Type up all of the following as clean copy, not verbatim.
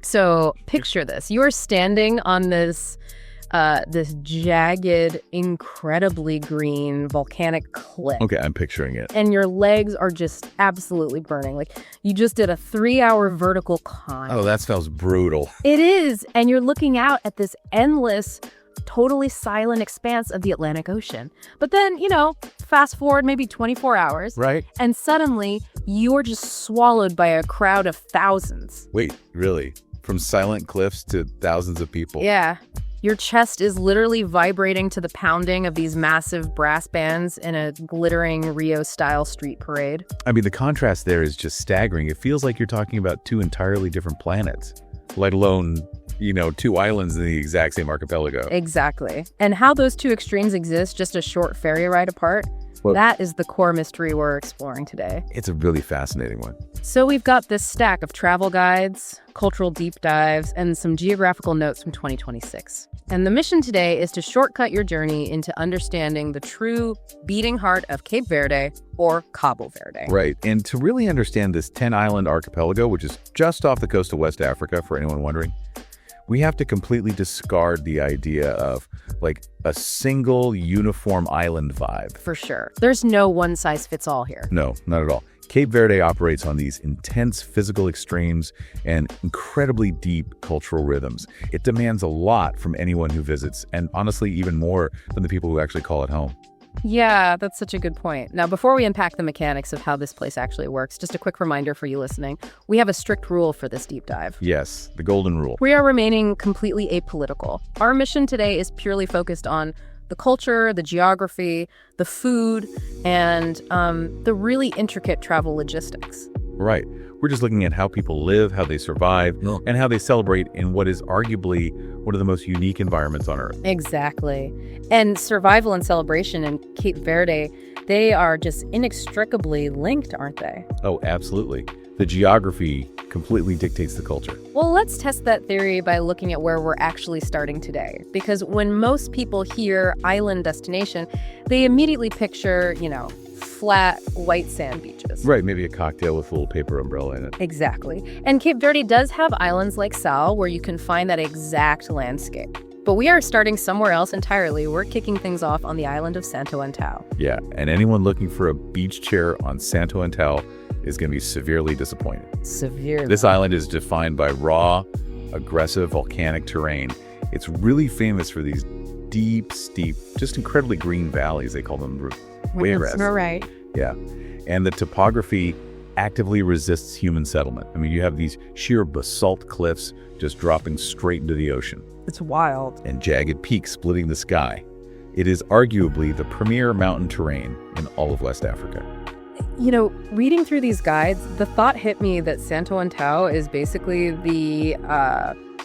So picture this. You are standing on this jagged, incredibly green volcanic cliff. Okay, I'm picturing it. And your legs are just absolutely burning. Like you just did a 3-hour vertical climb. Oh, that sounds brutal. It is. And you're looking out at this endless, totally silent expanse of the Atlantic Ocean. But then, fast forward maybe 24 hours. Right. And suddenly you're just swallowed by a crowd of thousands. Wait, really? From silent cliffs to thousands of people? Yeah. Your chest is literally vibrating to the pounding of these massive brass bands in a glittering Rio-style street parade. I mean, the contrast there is just staggering. It feels like you're talking about two entirely different planets, let alone, two islands in the exact same archipelago. Exactly. And how those two extremes exist just a short ferry ride apart, that is the core mystery we're exploring today. It's a really fascinating one. So we've got this stack of travel guides, cultural deep dives, and some geographical notes from 2026. And the mission today is to shortcut your journey into understanding the true beating heart of Cape Verde, or Cabo Verde. Right. And to really understand this 10-island archipelago, which is just off the coast of West Africa, for anyone wondering, we have to completely discard the idea of like a single uniform island vibe. For sure. There's no one-size-fits-all here. No, not at all. Cape Verde operates on these intense physical extremes and incredibly deep cultural rhythms. It demands a lot from anyone who visits, and honestly, even more than the people who actually call it home. Yeah, that's such a good point. Now, before we unpack the mechanics of how this place actually works, just a quick reminder for you listening. We have a strict rule for this deep dive. Yes, the golden rule. We are remaining completely apolitical. Our mission today is purely focused on the culture, the geography, the food, and the really intricate travel logistics. Right. We're just looking at how people live, how they survive, and how they celebrate in what is arguably one of the most unique environments on Earth. Exactly. And survival and celebration in Cape Verde, they are just inextricably linked, aren't they? Oh, absolutely. The geography completely dictates the culture. Well, let's test that theory by looking at where we're actually starting today. Because when most people hear island destination, they immediately picture, flat white sand beaches. Right, maybe a cocktail with a little paper umbrella in it. Exactly. And Cape Verde does have islands like Sal where you can find that exact landscape. But we are starting somewhere else entirely. We're kicking things off on the island of Santo Antão. Yeah, and anyone looking for a beach chair on Santo Antão is going to be severely disappointed. Severely. This island is defined by raw, aggressive volcanic terrain. It's really famous for these deep, steep, just incredibly green valleys. They call them right. Yeah. And the topography actively resists human settlement. I mean, you have these sheer basalt cliffs just dropping straight into the ocean. It's wild. And jagged peaks splitting the sky. It is arguably the premier mountain terrain in all of West Africa. Reading through these guides, the thought hit me that Santo Antão is basically the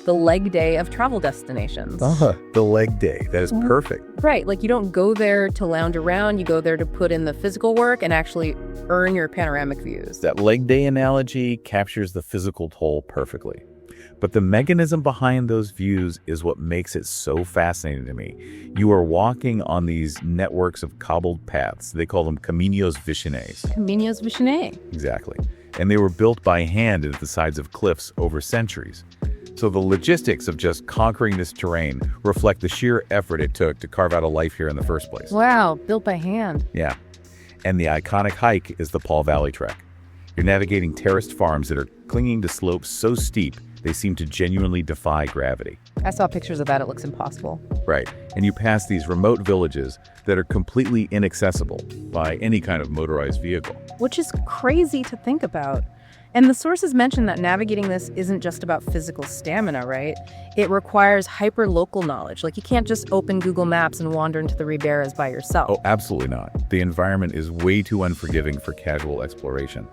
leg day of travel destinations. The leg day. That is perfect. Right. Like you don't go there to lounge around. You go there to put in the physical work and actually earn your panoramic views. That leg day analogy captures the physical toll perfectly. But the mechanism behind those views is what makes it so fascinating to me. You are walking on these networks of cobbled paths. They call them caminos vicinais. Caminos vicinais. Exactly. And they were built by hand into the sides of cliffs over centuries. So the logistics of just conquering this terrain reflect the sheer effort it took to carve out a life here in the first place. Wow, built by hand. Yeah. And the iconic hike is the Paul Valley Trek. You're navigating terraced farms that are clinging to slopes so steep they seem to genuinely defy gravity. I saw pictures of that. It looks impossible. Right. And you pass these remote villages that are completely inaccessible by any kind of motorized vehicle. Which is crazy to think about. And the sources mention that navigating this isn't just about physical stamina, right? It requires hyper-local knowledge. Like you can't just open Google Maps and wander into the Riberas by yourself. Oh, absolutely not. The environment is way too unforgiving for casual exploration.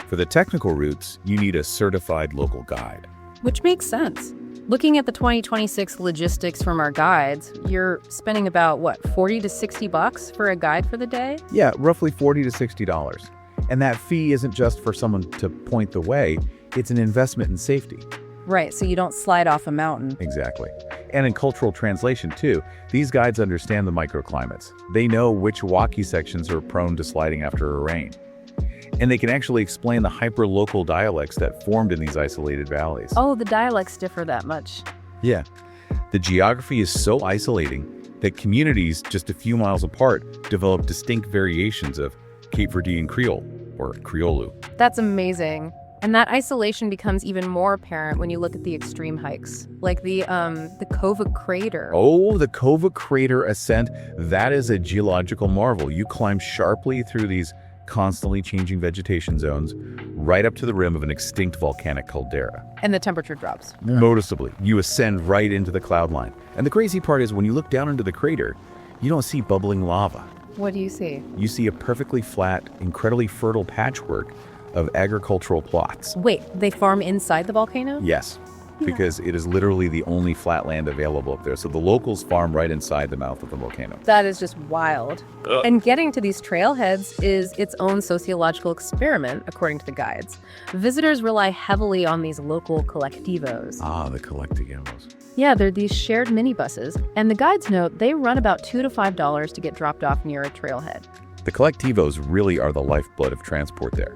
For the technical routes, you need a certified local guide. Which makes sense. Looking at the 2026 logistics from our guides, you're spending about, $40 to $60 for a guide for the day? Yeah, roughly $40 to $60. And that fee isn't just for someone to point the way, it's an investment in safety. Right, so you don't slide off a mountain. Exactly. And in cultural translation, too, these guides understand the microclimates. They know which rocky sections are prone to sliding after a rain. And they can actually explain the hyper-local dialects that formed in these isolated valleys. Oh, the dialects differ that much. Yeah. The geography is so isolating that communities just a few miles apart develop distinct variations of Cape Verdean Creole, or Criollo. That's amazing. And that isolation becomes even more apparent when you look at the extreme hikes, like the Cova Crater. Oh, the Cova Crater ascent, that is a geological marvel. You climb sharply through these constantly changing vegetation zones right up to the rim of an extinct volcanic caldera. And the temperature drops. Noticeably, you ascend right into the cloud line. And the crazy part is when you look down into the crater, you don't see bubbling lava. What do you see? You see a perfectly flat, incredibly fertile patchwork of agricultural plots. Wait, they farm inside the volcano? Yes, because it is literally the only flat land available up there. So the locals farm right inside the mouth of the volcano. That is just wild. And getting to these trailheads is its own sociological experiment, according to the guides. Visitors rely heavily on these local colectivos. Ah, the colectivos. Yeah, they're these shared minibuses. And the guides note they run about $2 to $5 to get dropped off near a trailhead. The colectivos really are the lifeblood of transport there.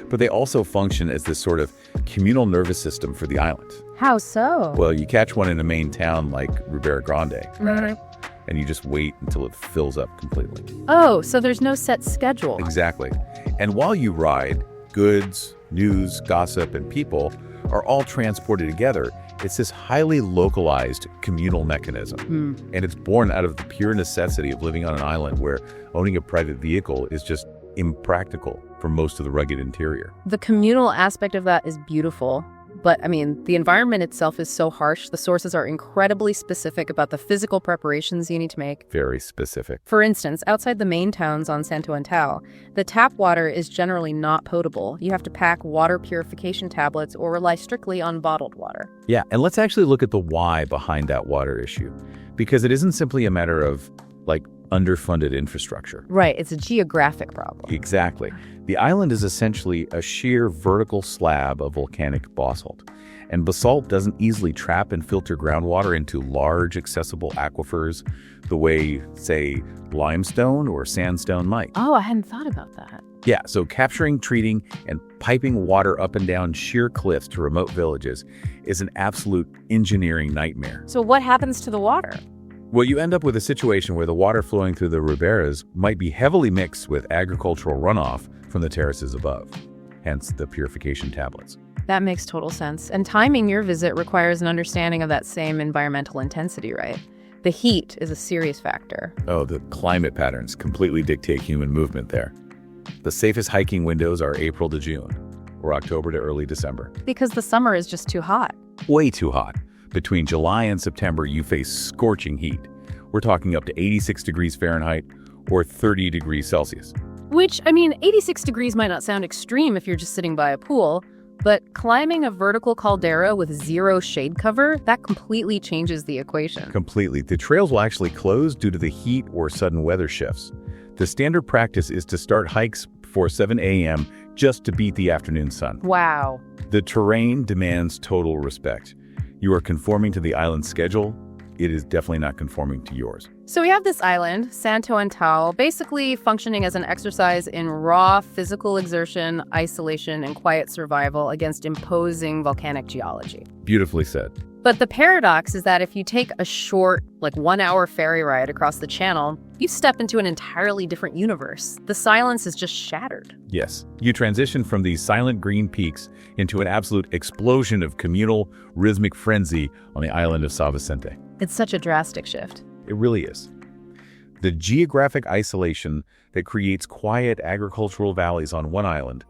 But they also function as this sort of communal nervous system for the island. How so? Well, you catch one in a main town like Ribeira Grande, Right. and you just wait until it fills up completely. Oh, so there's no set schedule. Exactly. And while you ride, goods, news, gossip, and people are all transported together. It's this highly localized communal mechanism. And it's born out of the pure necessity of living on an island where owning a private vehicle is just impractical for most of the rugged interior. The communal aspect of that is beautiful. But, I mean, the environment itself is so harsh. The sources are incredibly specific about the physical preparations you need to make. Very specific. For instance, outside the main towns on Santo Antão, the tap water is generally not potable. You have to pack water purification tablets or rely strictly on bottled water. Yeah, and let's actually look at the why behind that water issue. Because it isn't simply a matter of, underfunded infrastructure. Right, it's a geographic problem. Exactly. The island is essentially a sheer vertical slab of volcanic basalt. And basalt doesn't easily trap and filter groundwater into large, accessible aquifers the way, say, limestone or sandstone might. Oh, I hadn't thought about that. Yeah, so capturing, treating, and piping water up and down sheer cliffs to remote villages is an absolute engineering nightmare. So what happens to the water? Well, you end up with a situation where the water flowing through the ribeiras might be heavily mixed with agricultural runoff from the terraces above, hence the purification tablets. That makes total sense. And timing your visit requires an understanding of that same environmental intensity, right? The heat is a serious factor. Oh, the climate patterns completely dictate human movement there. The safest hiking windows are April to June, or October to early December. Because the summer is just too hot. Way too hot. Between July and September, you face scorching heat. We're talking up to 86 degrees Fahrenheit or 30 degrees Celsius. Which, 86 degrees might not sound extreme if you're just sitting by a pool, but climbing a vertical caldera with zero shade cover, that completely changes the equation. Completely. The trails will actually close due to the heat or sudden weather shifts. The standard practice is to start hikes before 7 a.m. just to beat the afternoon sun. Wow. The terrain demands total respect. You are conforming to the island's schedule. It is definitely not conforming to yours. So we have this island, Santo Antão, basically functioning as an exercise in raw physical exertion, isolation, and quiet survival against imposing volcanic geology. Beautifully said. But the paradox is that if you take a short, 1 hour ferry ride across the channel, you step into an entirely different universe. The silence is just shattered. Yes, you transition from these silent green peaks into an absolute explosion of communal, rhythmic frenzy on the island of São Vicente. It's such a drastic shift. It really is. The geographic isolation that creates quiet agricultural valleys on one island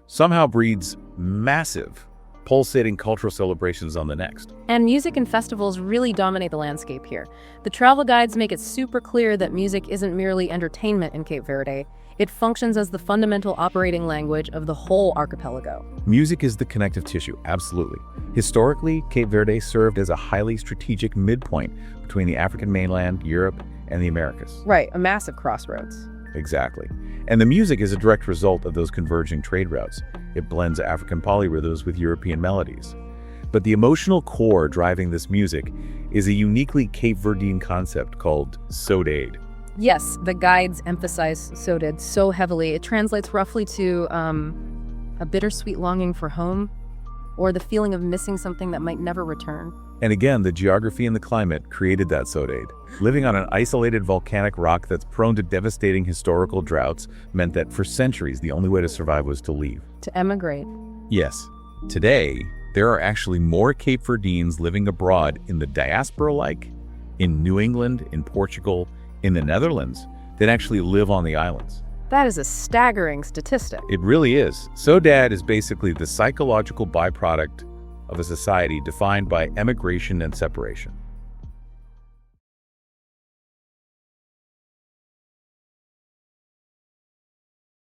somehow breeds massive, pulsating cultural celebrations on the next. And music and festivals really dominate the landscape here. The travel guides make it super clear that music isn't merely entertainment in Cape Verde. It functions as the fundamental operating language of the whole archipelago. Music is the connective tissue, absolutely. Historically, Cape Verde served as a highly strategic midpoint between the African mainland, Europe, and the Americas. Right, a massive crossroads. Exactly. And the music is a direct result of those converging trade routes. It blends African polyrhythms with European melodies. But the emotional core driving this music is a uniquely Cape Verdean concept called saudade. Yes, the guides emphasize saudade so heavily. It translates roughly to a bittersweet longing for home, or the feeling of missing something that might never return. And again, the geography and the climate created that saudade. Living on an isolated volcanic rock that's prone to devastating historical droughts meant that for centuries, the only way to survive was to leave. To emigrate. Yes. Today, there are actually more Cape Verdeans living abroad in the diaspora, like in New England, in Portugal, in the Netherlands, than actually live on the islands. That is a staggering statistic. It really is. Saudade is basically the psychological byproduct of a society defined by emigration and separation.